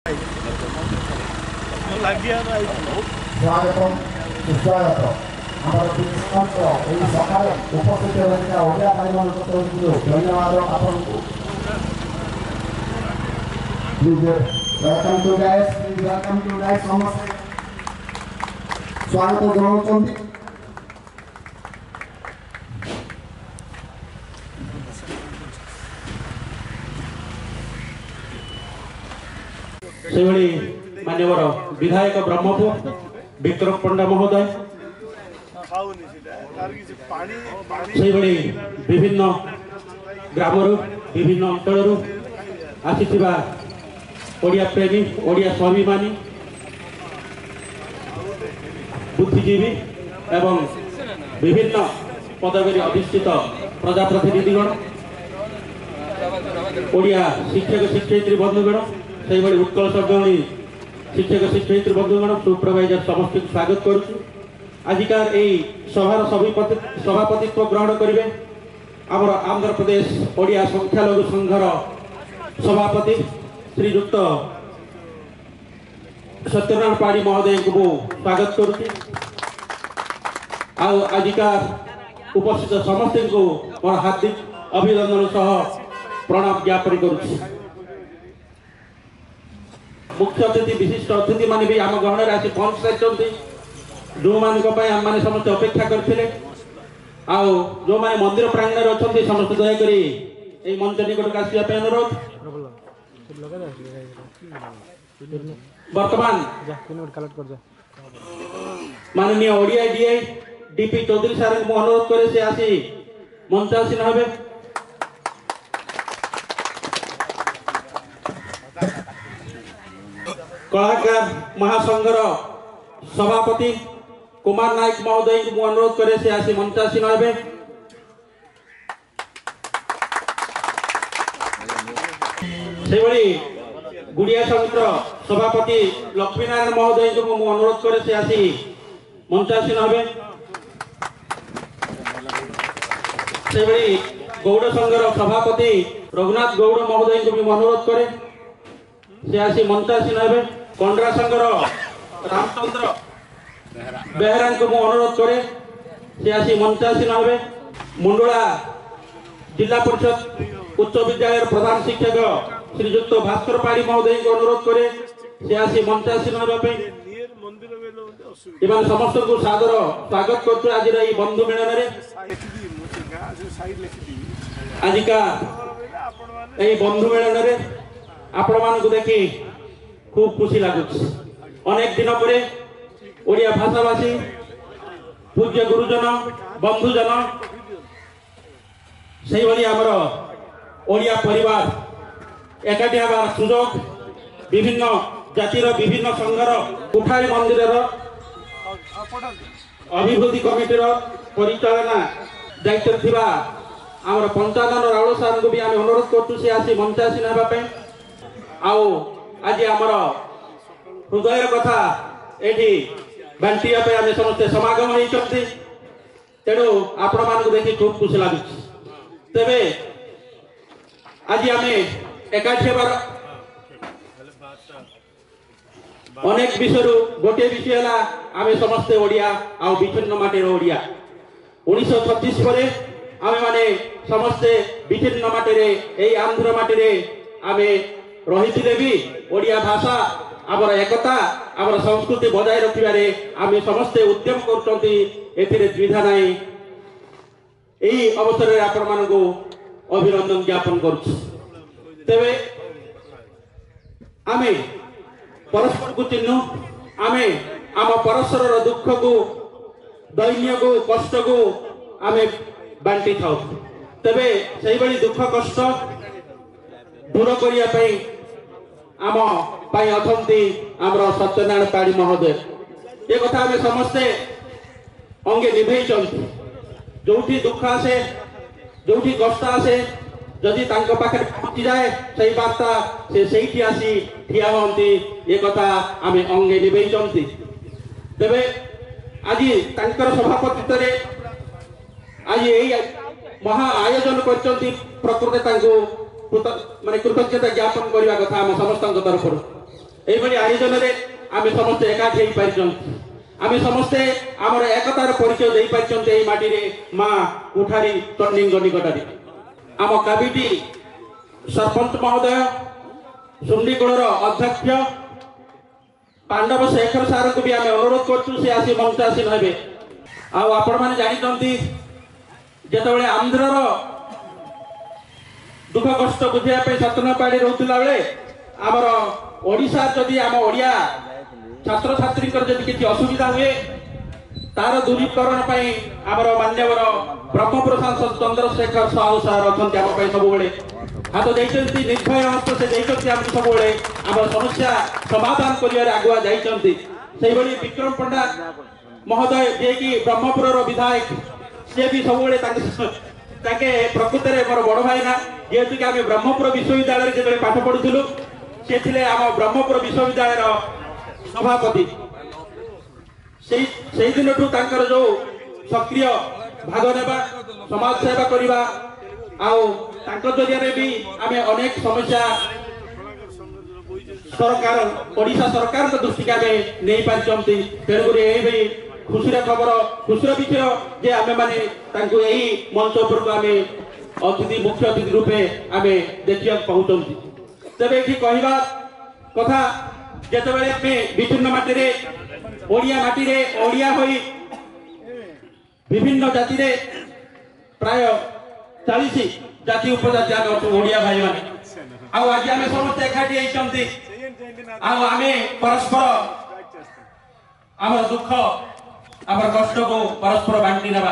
स्वागतम सुस्वागत आमर कृष्णंकर एई सकाळे उपस्थित होइका ओडिया भाई मान धन्यवाद आपनको प्लीज वेलकम टू गाइस समस्त स्वागत जनाउछन्ति सेवली मान्यवर विधायक ब्रह्मपुर विक्रम पंडा महोदय सेवली विभिन्न ग्रामरू विभिन्न अंचलरू आसीथिबा ओडिया प्रेमी ओडिया स्वाभिमानी बुद्धिजीवी एवं विभिन्न पदवी अधिष्ठित प्रजाप्रतिनिधिगण ओडिया शिक्षक शिक्षयित्री बंधुगण से उत्कल सर्गणी शिक्षक शिक्षयित्री बंधुगण सुपरवाइजर समस्त स्वागत करुछु। आजिकार यही सभार सभापतित्व ग्रहण करेंगे आमर आंध्र प्रदेश ओडिया संख्यालघु संघर सभापति श्रीजुक्त सत्यनारायण पाड़ी महोदय को स्वागत करुछि। आजिकार उपस्थित समस्त को मोर हार्दिक अभिनंदन सह प्रणाम ज्ञापन करुछि। मुख्य अतिथि विशिष्ट अतिथि माने भी आम गहन आसी पहुंच सारी जो मान आम समस्त अपेक्षा करते जो माने मंदिर प्रांगण अच्छा समस्त दयाकोरी ये मंच निकट आसवाई अनुरोध। वर्तमान माननीय ओडिया डीआई डीपी चौधरी सार को अनुरोध करे से आसी मंचासीन हे। कलाकार महासंघर सभापति कुमार नायक महोदय को अनुरोध करे से आसी मंचासीन हे। गुड़िया संघर सभापति लक्ष्मीनारायण महोदय को अनुरोध करे से आसी मंचासीन हे। गौड़ संघर सभापति रघुनाथ गौड़ महोदय को अनुरोध करे से आसी मंचासीन हे। कंड्रा संघर रामचंद्र बेहरा को अनुरोध करे से आसी मंचासीन हे। मुंडला जिला परिषद उच्च विद्यालय प्रधान शिक्षक श्रीजुक्त भास्कर पाड़ी महोदय को अनुरोध करे से आसी मंचासीन होगा। एवं समस्त को सादर स्वागत करते आज बंधु मिलन आजिका यही बंधु मिलन आपण मान देखी खूब खुशी लगुच। अनेक दिन पर ओडिया भाषाभाषी पूज्य गुरुजन बंधुजन से आमर ओडिया परिवार एकाठी हबार सुजोग विभिन्न जातिर विभिन्न संघर कुठारी मंदिर अभिवृद्धि कमिटीर परिचालना दायित्व थिबा आमर पंचानन राउल सार को भी आम अनुरोध करछु से आसी मंचासीन हेबापे। आज आमर हृदय कथा एठी बांटिया पे आम समस्ते समागम होइछन्ति तेणु आपण मान को देखि खूब खुशी लागुछि। तेबे आज आम एकाठी हेबार अनेक विषय गोटे विषय है आम समस्ते ओडिया आ विभिन्न माटीर ओडिया 1936 पर आम माने समस्ते विभिन्न माटीरे एई आंध्र माटीरे आम रही भी ओडिया भाषा आमर एकता आमर संस्कृति बजाय रखिबारे आम समस्ते उद्यम करछन्ति एथिरे द्विधा नाही। एई अवसर रे आपण मानको अभिनंदन ज्ञापन करूछु। तेबे आमे परस्पर को चिन्ह आमे आम परस्पर दुख को दैन्य को कष्ट को आमे बांटी था। तेबे सही बड़ी दुख कष्ट दूर करिया पई आम पाई अथंती आमर सत्यनारायण पाड़ी महोदय ये कथा आमे समस्ते अंगे निभेई चलती। जोठी दुख आसे जोठी कष्ट आसे जदि तांको पाखे पहुंची जाए सही वार्ता से सही आसी ठिया हंती ये कथा आमे अंगे निभेई चलती। तेबे आज तांकर सभापतित्व रे आज यही महा आयोजन करचंती प्रकृति तांको माने कृतज्ञता ज्ञापन करबा कथा हम समस्त तरफ এইভাবে আয়োজনে আমি সমস্তে একাঠি হয়ে পারিছন্তি আমি সমস্তে আমার একতার পরিচয় দেই পারিছন্তি এই মাটিরে মা কুঠারি চণ্ডীঙ্গ নিকটরে आम काबिटी सरपंच महोदय सुंडीगुणर अध्यक्ष पांडव शेखर सार को भी आम अनुरोध करूँ से आसी मंच आसी नहे आपण मैंने जानते जिते आंध्रर दुख कष्ट बुझापी सतनपाड़ी रोला बेले आमर ओडिशा जदि आम ओडिया छात्र छात्री किसी असुविधा हुए तार दूरीकरण आमर मान्यवर ब्रह्मपुर सांसद चंद्रशेखर साहू सार अच्छा सब हाथ देखते निर्भय हस्त से देखते सब आम समस्या समाधान कर आगुआ जाती विक्रम पंडा महोदय जे कि ब्रह्मपुर विधायक सी भी सब प्रकृत में मोर बड़ भाई ना जेहेतु कि आम ब्रह्मपुर विश्वविद्यालय जो पाठ पढ़ुलु सी थे आम ब्रह्मपुर विश्वविद्यालय सभापति से दिन जो सक्रिय भाग नेबा समाज सेवा करवा जरिया भी आम अनेक समस्या सरकार ओडिशा सरकार दृष्टि के आम नहीं पारिछंती तेणुक यही खुशी खबर खुशी विषय जे आम मैंने यही मंच उपर को आम अतिथि मुख्य अतिथि रूपे आम देखा पाँच तेज ये कहवा कथा जिते आम विभिन्न माटी ओडिया माटी ओडिया होई विभिन्न जाति रे प्राय 40 जाति उपजाति आम ओडिया भाई माने आज आम समस्त एकाठी होती आम परस्पर आम दुख आम कष्ट को परस्पर बांटी ना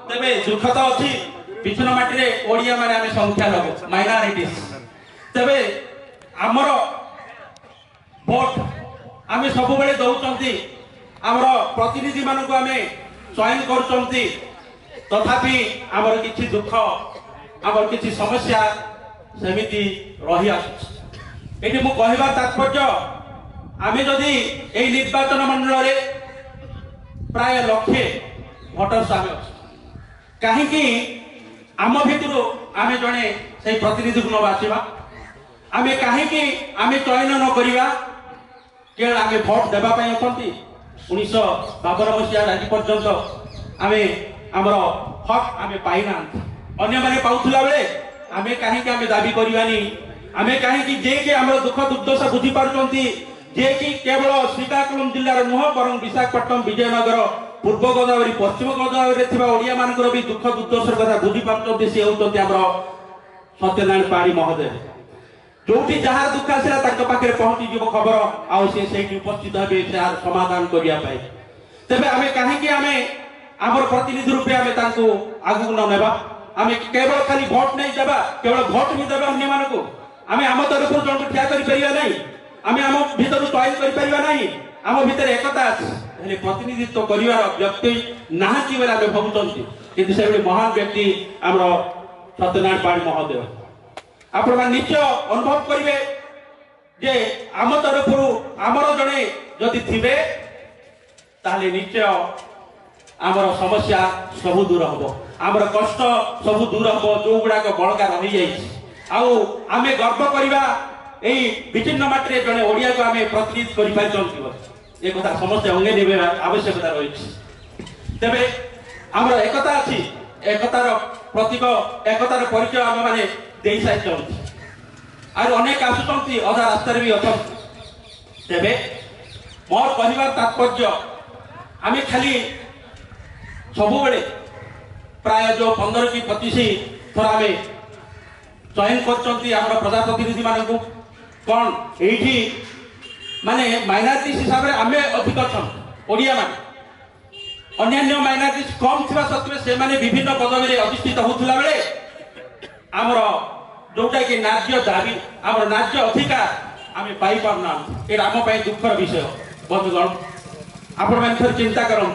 तेरे दुख तो अच्छी विभिन्न माटी ओडिया माने आम संख्या लगे माइनॉरिटीज तेरे आमर भोट आम सब बेले दौरान आमर प्रतिनिधि मान को आम चयन करुँच तथापि आमर किसी दुख आमर किसी समस्या सेमिति रही आसुछि मु कहबार तात्पर्य आम जदि यही निर्वाचन मंडल प्राय 100 भोटर्स आम कहीं आम भितर आम जड़े से प्रतिनिधि को नवासिबा आम कहीं आम चयन न करवा केवल आम भोट देवाई अच्छा 1952 मसीहा आज पर्यंत आम आमर हक आम पाईना अन्य मैंने पाला बेले आम कहीं आम दाबी करवानी आम कहीं जे कि आम दुख दुर्दशा बुझी पार्टी जे कि केवल श्रीकाकुलम जिलार नुह बर विशाखापट्टनम विजयनगर पूर्व गोदावरी पश्चिम गोदावरी ओडिया मानकर भी दुख दुर्दशार कथा बुझी पार्टी सी होती आम सत्यनारायण पाढ़ी महोदय जो जहार दुख आसला पाखे पहुंची जीव खबर आसे उपस्थित हे समाधान करने तेज आम कहीं आमर प्रतिनिधि रूपे आम आगू न नेबा आम केवल खाली भोट नहीं देवा केवल भोट भी देवा अन्य मानक आम आम तरफ जन ठिया कर आम आम भीतर चयन कर आम भीतर एकता अच्छे प्रतिनिधित्व कर व्यक्ति नाहती बोले आम भावुं कि महान व्यक्ति आमर सत्यनारायण पाढ़ी महोदय आपण मैंने निश्चय अनुभव करेंगे जे आम तरफ आमर जड़े जदि थे ताले निश्चय आमर समस्या सब दूर हम आमर कष्ट सब दूर हम जो गुड़ाक बड़का रही जामें गर्व करवा यही विभिन्न माटी जड़े ओडिया को आम प्रतिनिधित्व कर कथा समस्ते अंगे ने आवश्यकता रही तेरे आमर एकता अच्छी एकतार प्रतीक एकतार परिचय आम मैंने दे सारी अनेक आसुच्च अधा रास्तार भी अच्छा तेरे मोर कहबार तात्पर्य आम खाली सब बेले प्राय जो 15 कि 25 थर आम चयन कर प्रजाप्रतिनिधि मान कौन ये माने माइनॉरिटी हिसाब से आम अधिक अच्छा ओडिया मान अन्य माइनॉरिटी कम थी सत्वे से माने विभिन्न पदवी अधिष्ठित होता बेले आमर जोटा कि न्याय दाबी आमर न्याय अधिकार आम पाई पारना ये आम दुखर विषय बंधुगण आपण मैंने चिंता करूँ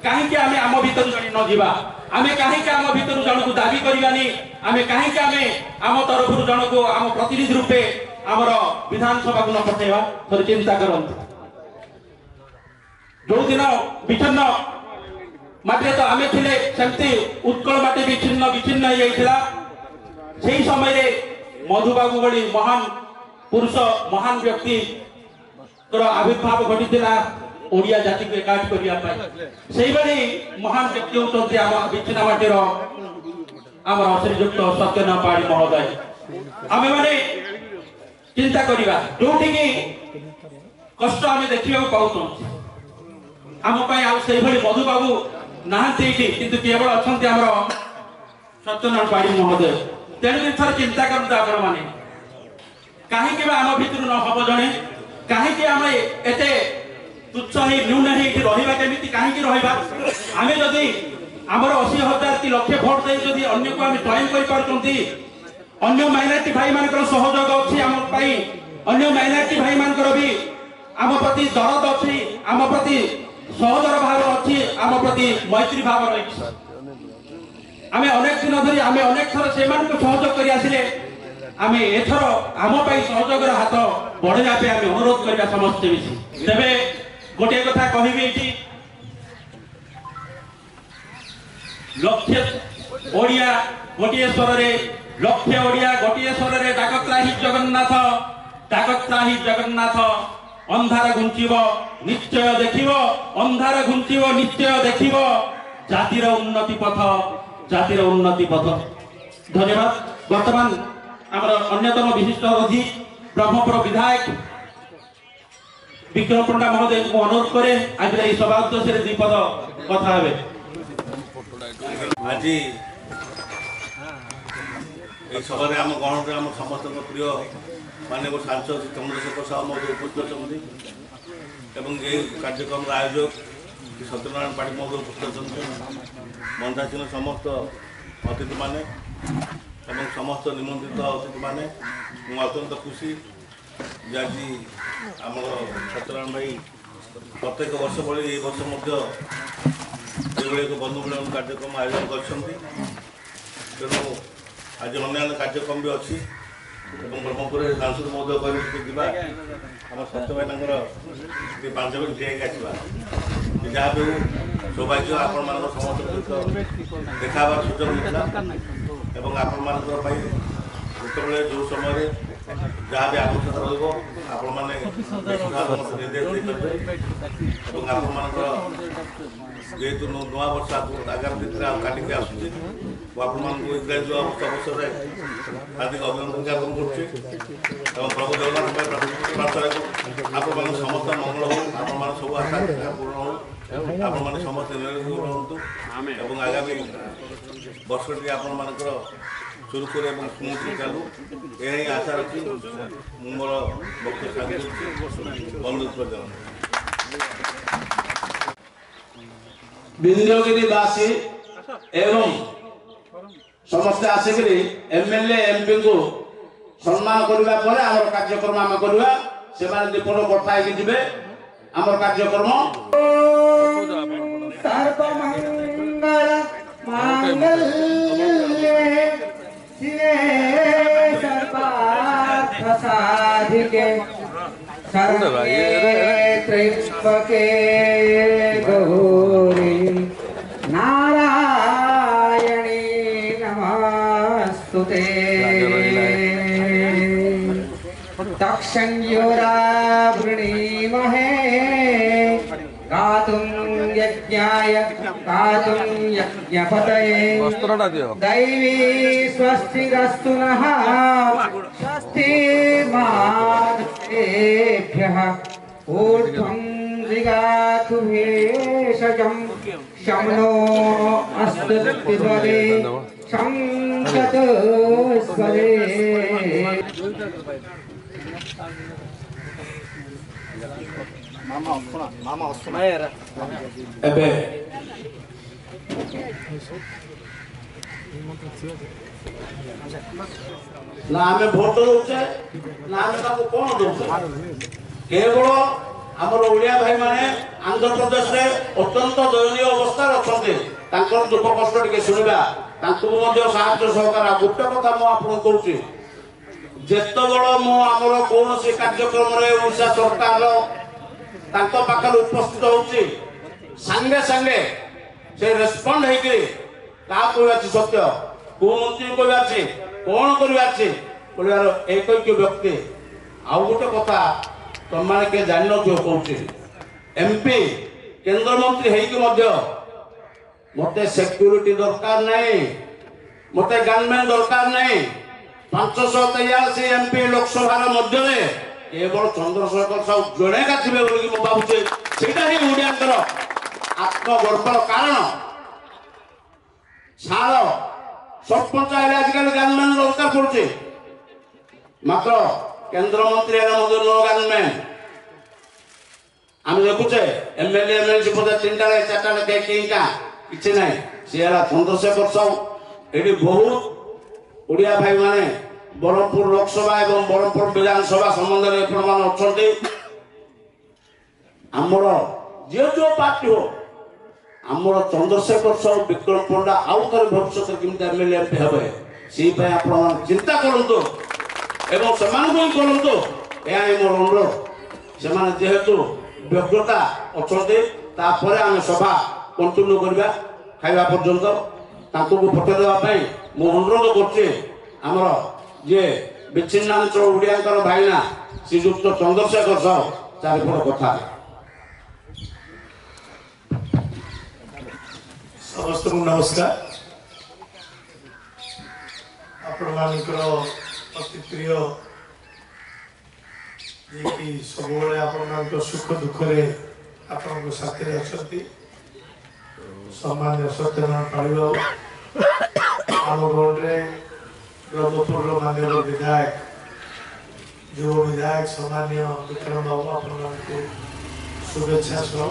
कहीं आम आम भीतर जन न जावा आम कहीं आम भीतर जन को दाबी करवानी आम कहीं आम तरफ जन को आम प्रतिनिधि रूपे आमर विधानसभा को न पठेवा थोड़ी चिंता करूँ जो दिन विच्छिन्न माटे तो आम थे सेमती उत्कल माटी विच्छिन्न विच्छिन्न हो समय मधुबाबू भली महान पुरुष महान व्यक्ति आविर्भाव घटी ओडिया जाति को एकाठ करने महान व्यक्ति होती विच्छिन्नमाटीर आम श्रीजुक्त सत्यनारायण पाढ़ी महोदय आम मैंने चिंता करवा जो कष्ट आम देखा पाऊँ आम मधुबाबू नहांती किंतु केवल अच्छा सत्यनारायण पाढ़ी महोदय तेणु थर चिंता करते आपण मैंने कहीं आम भितर न हम जड़े कहीं आम एत तुच्छ न्यून रहा केमी कहीं रहा आम जदि आमर 80,000 कि लक्ष्य भोट दे जदि अन्य को आम चयन कर माइनॉरिटी भाई मान सहयोग अच्छी आम अन्य माइनॉरिटी भाई मान भी आम प्रति दरद अच्छी आम प्रति सहजर भाव अच्छी आम प्रति मैत्री भाव रही आम अनेक दिन धरी आम अनेक थर से सहयोग कर आसिले आम एथर आम सहयोग हाथ बढ़ाइया आम अनुरोध करवा समस्ते मिसी तेरे गोटे कथा कहि लक्ष्य ओडिया गोटे स्वर लक्ष्य ओडिया गोटे स्वर डाकत्राही जगन्नाथ अंधार घुंचीब निश्चय देखिब अंधार घुंचीब निश्चय देखिब जातिर उन्नति पथ धन्यवाद। वर्तमान आमर अन्यतम विशिष्ट अतिथि ब्रह्मपुर विधायक विक्रम पंडा महोदय को अनुरोध करे आज सभा उद्देश्य द्विपद कथा हे आज सभा आम गण आम समस्त प्रिय माननीय सांसद चंद्रशेखर साहू महोदय उपस्थित अच्छा ये कार्यक्रम आयोजक सत्यनारायण पाढ़ी महोदय उपस्थित अच्छा मंदासीन समस्त अतिथि माने समस्त निमंत्रित अतिथि माने अत्यंत खुशी आज आम सत्यनारायण भाई प्रत्येक वर्ष भली ये वर्ष एक बंधु मिलन कार्यक्रम आयोजन कर आज अन्य कार्यक्रम भी अच्छी ब्रह्मपुर सांसद महोदय कह आम सत्य भाई 5 मिनट ठिया आसवा जहाँ भी सौभाग्य आपण मान समस्त देखा सुजोग मिलता आपण मान जिते जो समय जहाँ भी आवश्यकता रही जेहेतु नुआ वर्ष आगामी दिन में काटिक आसूँ इंग्राजी अवसर हार्दिक अभिनंदन ज्ञापन कर प्रभु जगन्नाथ प्रार्थना आपण समस्त मंगल हो सब आशा पूर्ण हो आपण समस्त रुहतु आगामी वर्ष आपण मानकर सुरखुर और स्मूथ चालू यही आशा रखी मोर वक्तव्य बंधुत्व विंध्यगिरिवासी एवं समस्त आसिक एमएलए एमपी को सम्मान करने पर आम कार्यक्रम आम करवा से दीपन कथा जी आम कार्यक्रम सर्वमंगल मांगल्ये शिवे सर्वार्थ साधिके शरण्ये त्र्यंबके गौरी नारायणी नमस्तुते दक्षिणयोरा वृणीमहे गातुं यज्ञपतये दैवी स्वस्तिरस्तु नः स्वस्तिर्मातेभ्यः ऊर्ध्वं जिगातु भेषजं शम्नो अस्तु तिवरे शंकतस्वरे एबे ना आमे भोट दौचे ना आमे ताको कोन दौचे केवल आमर ओडिया भाई माने आंध्र प्रदेश रे अत्यंत दयनीय अवस्था रखते तांकर दुख कष्ट टिके सुनिबा तांको मध्य साहाय्य सहकार गोटे कथा मु आपन कहूची जेतबळ मु आमर कोनोसी कार्यक्रम रे ओडिशा सरकार तांको पाखर उपस्थित होची संगे संगे से रेस्पोंड हेकि का कहवाची सत्य को मंत्री कहवाची कोन करवाची बोलियार एक व्यक्ति आउ गोटे कथा तुम मैंने के जान कौचे एमपी केंद्र मंत्री मते सिक्योरिटी दरकार नहीं मते गनमैन दरकार नहीं 583 एमपी लोकसभा मध्य केवल चंद्रशेखर साहू जड़े का थे बोल भावुचे सेटा ही ओडियांकर आत्मगर्वर कारण साल सरपंच आए आजिकल गनमैन दरकार पड़े मात्र केंद्र मंत्री नो गनमैन आम देखुचे एमएलए एमएलसी पद 3टा 4टा क्या किसी ना सी चंद्रशेखर साहू ये बहुत ओडिया भाई माने ब्रह्मपुर लोकसभा एवं ब्रह्मपुर विधानसभा संबंध में प्रमाण अच्छा आमर जे जो पार्टी हो आमर चंद्रशेखर साहू विक्रम पंडा आउ थे भविष्य केमती एमएलए एमपी हे से चिंता करूँ एवं से करूँ यह मोर अनुरोध से जेहेतु योग्यता अच्छा आम सभा कंटिन्यू करवा खाଇବା पर्यंत पठेदेवाई मु अनुरोध करमर जे विच्छिन्नांचल ओडियांकर भाईना श्रीजुक्त चंद्रशेखर साहू चारिपट कथा समस्त को नमस्कार आपण मानकर अति प्रिय जी सब आपण सुख दुख आपण साथी अच्छा सामान्य सत्यनारायण पाणीबाबू आम गौड़े ब्रह्मपुर माननीय विधायक युव विधायक सामान्य विक्रम बाबू आपको शुभेच्छा सह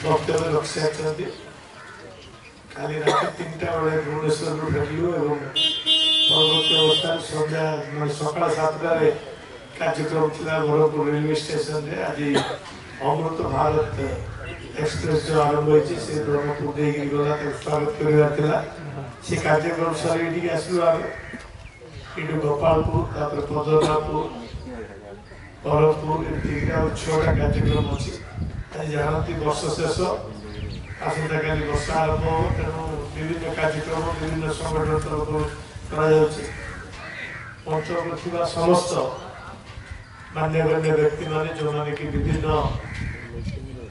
वक्तव्य रखी काली रात 3टा बेले भुवनेश्वर फेरलु और परवर्ती अवस्था संध्या मैं सका 7टार कार्यक्रम था ब्रह्मपुर रेलवे स्टेशन रे आज अमृत भारत एक्सप्रेस जो आरंभ होती से ब्रह्मपुर देगी गला स्वागत करवा से कार्यक्रम सारे आसलु आम ये गोपालपुर तापर पद्मनाभपुर ब्रह्मपुर एमती 6टा कार्यक्रम अच्छी आज जानती वर्ष शेष आसंता काली वर्ष आरंभ हो तेणु विभिन्न कार्यक्रम विभिन्न संगठन तरफ पंचम समस्त मान्यगण्य व्यक्ति मान जो मैंने कि विभिन्न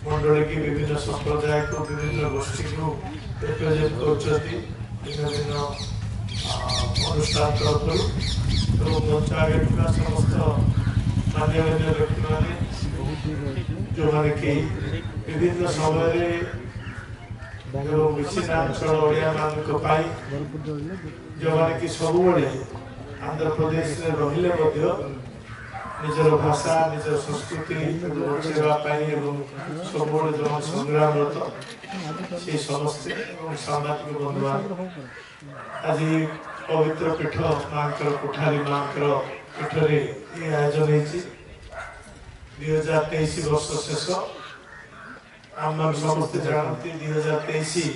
मंडली की विभिन्न संप्रदाय को विभिन्न गोष्ठी को रिप्रेजेंट कर भिन्न अनुष्ठान तरफ मंच आगे समस्त मान्यगण्य व्यक्ति मान जो मैंने कि विभिन्न समय विच्छिन्नांचल ओडिया मान जो मैंने कि सब आंध्र प्रदेश में रहिले निजर भाषा निजर संस्कृति बचाई सब जो संग्रामरत से समस्ते सामाजिक बंधुबान आज पवित्र पीठ माँ कोठारी माँ पीठरे ये आयोजन हो 2023 वर्ष शेष आम समस्ते जानते 2023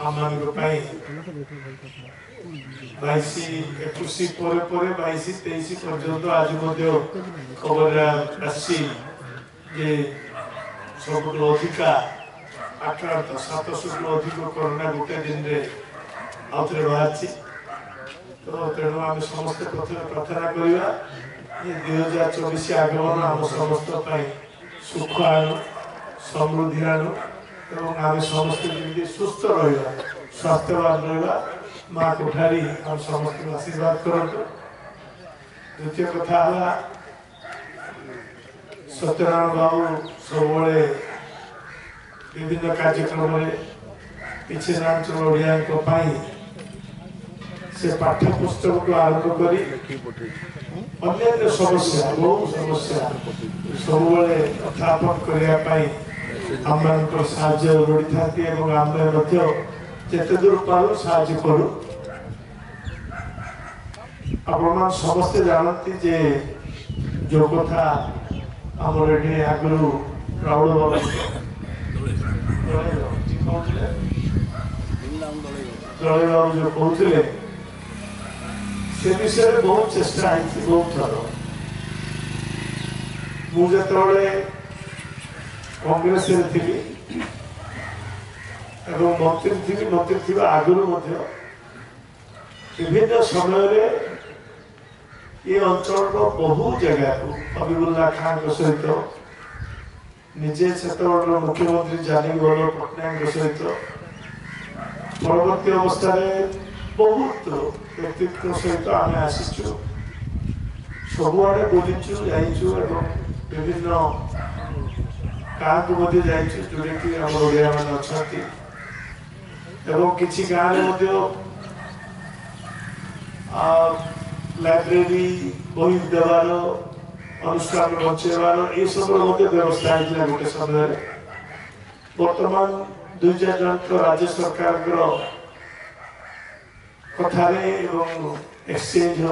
आम 22 21 पर 22 23 पर्यंत आज खबर आसी सब अधिका आक्रांत 700 अधिक कोरोना गोटे दिन में आउे बाहरी तो तेणु आम समस्त प्रार्थना करवा 2024 आगमन आम समस्त सुख आणु समृद्धि आणु एवं आम समस्त सुस्थ रहा स्वास्थ्यवान रहा माँ कोठारी हम समस्त आशीर्वाद करते द्वितीय कथा सत्यनारायण बाबू सब विभिन्न कार्यक्रम विच्छिन्नांचल ओडिया से पाठ्यपुस्तक को आरंभ कर अन्य समस्या बहु समस्या सब उत्थापन करने आम साहाय्य लोड़ी था आम जिते दूर पालू साहय करूँ आप समस्ते जानती जे जो कथा आमर ये आगु राउल बाबू जड़े बाबू जो कहते से विषय में बहुत चेष्टा आई बहुत थर मुझे कांग्रेस थी मंत्री थी आगुरी विभिन्न समय ये अंचल बहु जगह हबीबुल्लाह खान सहित निजे से मुख्यमंत्री जानीगौर पट्टनायक सहित परवर्ती अवस्था बहुत व्यक्तित्व सहित आम आसीचु सबुआड़े बुलीचु जाइचु विभिन्न गाँव को जोड़े कि आम ओडिया मान अच्छा किसी गाँव लाइब्रेरी बही देवार अनुष्ठान बचेबार ये सब व्यवस्था है गोटे समय बर्तमान 2-4 जन राज्य सरकार कथार एक्सचेंज हो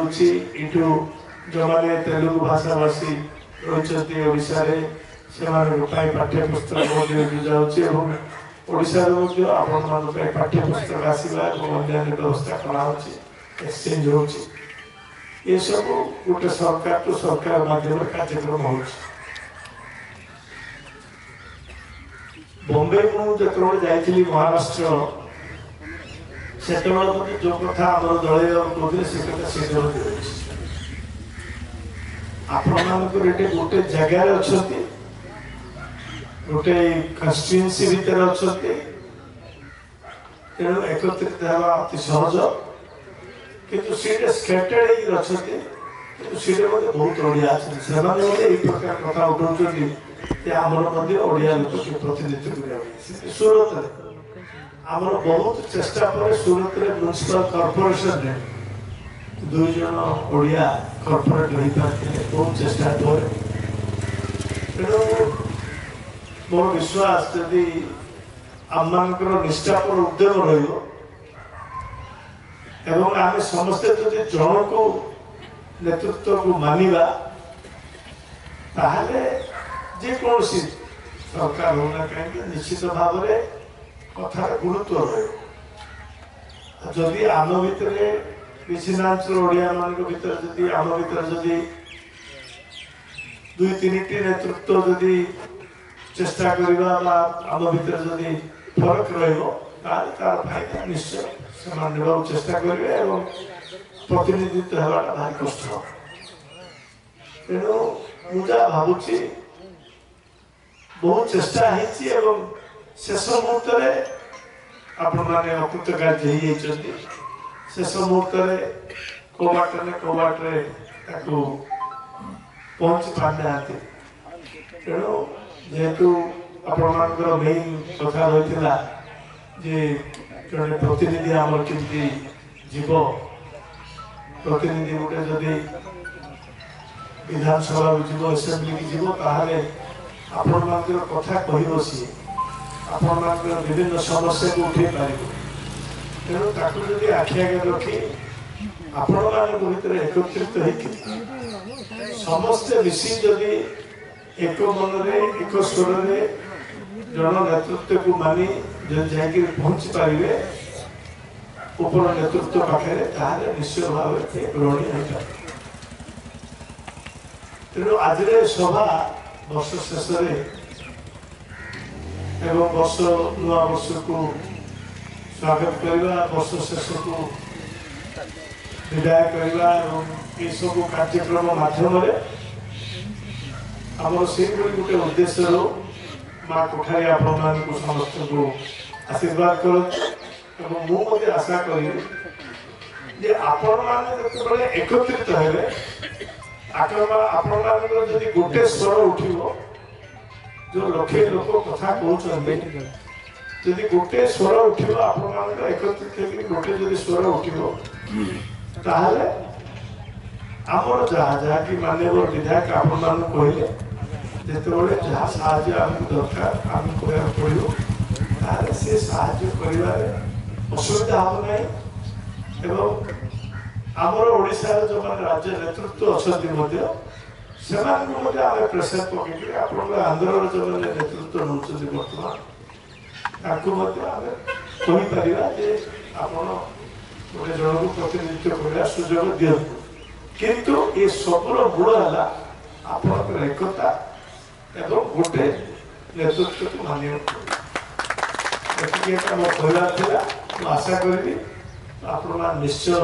जो मैंने तेलुगु भाषा भाषी रही से पाठ्य पुस्तक जाऊँगी आपण पाठ्य पुस्तक आसवा अन्य व्यवस्था कराई एक्सचेंज हो ये सब गोटे सरकार तो सरकार माध्यम कार्यक्रम हो बॉम्बे को जाइली महाराष्ट्र से जो कथा आम दल कहते से कथा से आपण गोटे जगार अच्छा गोटे कन्स्टिट्यूएंसी भितर अच्छा तेणु एकत्रित होगा अति सहज किंतु सीटे स्कैटर्ड अच्छा सीटे बहुत ओडिया अच्छे यही प्रकार कथा उठाऊँ आमर ओडिया लोक के प्रतिनिधित्व कर सूरत आमर बहुत चेष्टा पर सूरत म्युनिसिपल कॉर्पोरेशन रे 2 जन ओडिया कॉर्पोरेट रही पाते बहुत चेष्टा पर मोर विश्वास यदि आम निष्ठा पर उद्यम रही एवं आम समस्ते जदि जन को नेतृत्व को मानिबा ताहले जे कौन सी सरकार होना कहीं निश्चित भाव में कथार गुरुत्व रही जदि आम भितर विच्छिन्नांचल ओडिया मान भीतर जदि आम भीतर जदि 2-3टी नेतृत्व जदि चेष्टा करवा आम भीतर जदि फरक रहा फायदा निश्चय से चेष्टा करेंगे प्रतिनिधित्व होगा भारी कष्ट तेणु मुझे भावुची बहुत चेष्टा है शेष मुहूर्त आपण मैंने अकृतकार्य शेष मुहूर्त कौबाटे पहुंची पाना तेणु जेहेतु आपण मेन कथा रही जड़े प्रतिनिधि आम केमती जीव प्रतिनिधि गोटे जदि विधानसभा जीव एसेम्बली की जीव ताहले आपण कथा कह सी आपण विभिन्न समस्या को उठे पार तेणु ताकू जदि आखि आगे रखी आपण भीतर एकत्रित होकर समस्ते मिसी जदि एक मन एक स्वर जन नेतृत्व को मानी जाकि पहुंची पारे उपर नेतृत्व पाखे निश्चय भाव ग्रहणीय होता तेणु आज सभा वर्ष शेष वर्ष नुआ वर्ष को स्वागत करवा वर्ष शेष को विदाय करवा ये सब कार्यक्रम माध्यम आम से गोटे उद्देश्य माँ कोठारी आपण समस्त को आशीर्वाद कर मुझे आशा करी आपण मैंने एकत्रित हेले आपण जदि गोटे स्वर उठिबो जो लक्षे लोक कथा कहते जदि गोटे स्वर उठिबो आपण एकत्रित होकर गोटे जदि स्वर उठिबो ताहले आमर जहाँ जहाँ कि माननीय विधायक आपण कहले जिते जहाँ साहय आमको दरकार आम कह पड़ो ताहले से साहय कर असुविधा हम ना आमर ओडिशार जो मैंने राज्य नेतृत्व अच्छा से आम प्रेसर पकड़ आप आंध्र जो मैंने नेतृत्व नौ बर्तमान कहीपर आप गोटे जन को प्रतिनिधित्व करने सुजोग दिंतु किंतु ये सबुर मूल है आप एकता एवं गोटे नेतृत्व को मानिया मोर कहला आशा करी आप निश्चय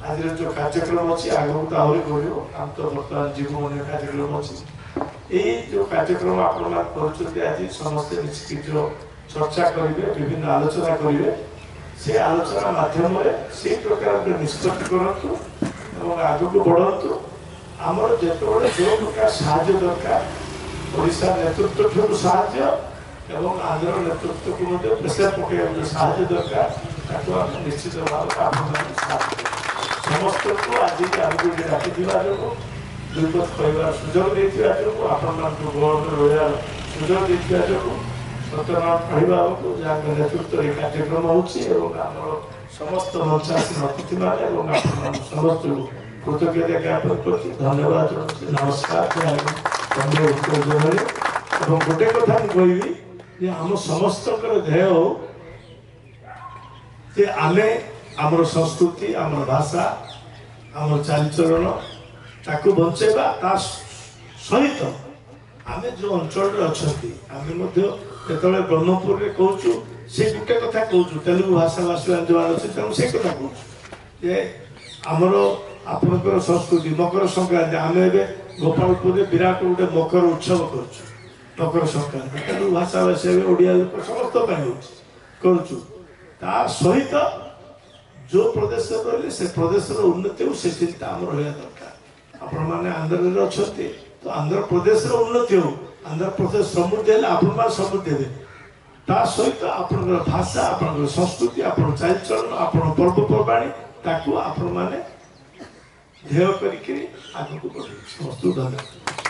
आज जो कार्यक्रम अच्छी आगू तो आहरी कर आम तो बर्तमान जीवन अन्य कार्यक्रम अच्छी ये जो कार्यक्रम आज समस्ते मिसिकी चर्चा करेंगे विभिन्न आलोचना करेंगे से आलोचना माध्यम से प्रकार निष्पत्ति करूँ आग को बढ़ातु आमर जो प्रकार साहय दरकार ओडिशा नेतृत्व ठूँ साहय एवं आंध्र नेतृत्व को प्रेसर पकड़ जो साहय दरकार निश्चित भाव समस्त को आज आमको डाक जो दुर्गत कहवार सुजोग देता जो आपण रहा सुजोग देता जो सत्यनारायण पाणीबाबू को जहाँ नेतृत्व में कार्यक्रम होमर समस्त मंचासीन अतिथि मैंने समस्त कृतज्ञता ज्ञापन कर धन्यवाद नमस्कार गोटे कथा मुझे आम समस्त ध्येय हो आमे आमर संस्कृति आमर भाषा आमर चालचरण ताकू बंचेबा ता सहित आमे जो अंचल आमे केतले ब्रह्मपुर में कहूँ से गोटे कथा कहूँ तेलुगु भाषा भाषी जो अच्छे तेणु से कथा कहूँ आमर आपणकर संस्कृति मकर संक्रांति आम गोपालपुर विराट गोटे मकर उत्सव कर मकर संक्रांति तेलुगु भाषा भाषी ओडिया लोक समस्त करुँ सहित जो प्रदेश रही से प्रदेश उन्नति हो से चिंता आम रहा दरकार आपण मैंने आंध्र अच्छा तो आंध्र प्रदेश उन्नति हो आंध्र प्रदेश समृद्धि है आपण समृद्धि हे ता सहित आपण भाषा आपण संस्कृति आपण चालचलन आपण पर्वपर्वाणी ताकू आपण मैंने ध्येय करके आगे को बढ़े समस्त धन्यवाद।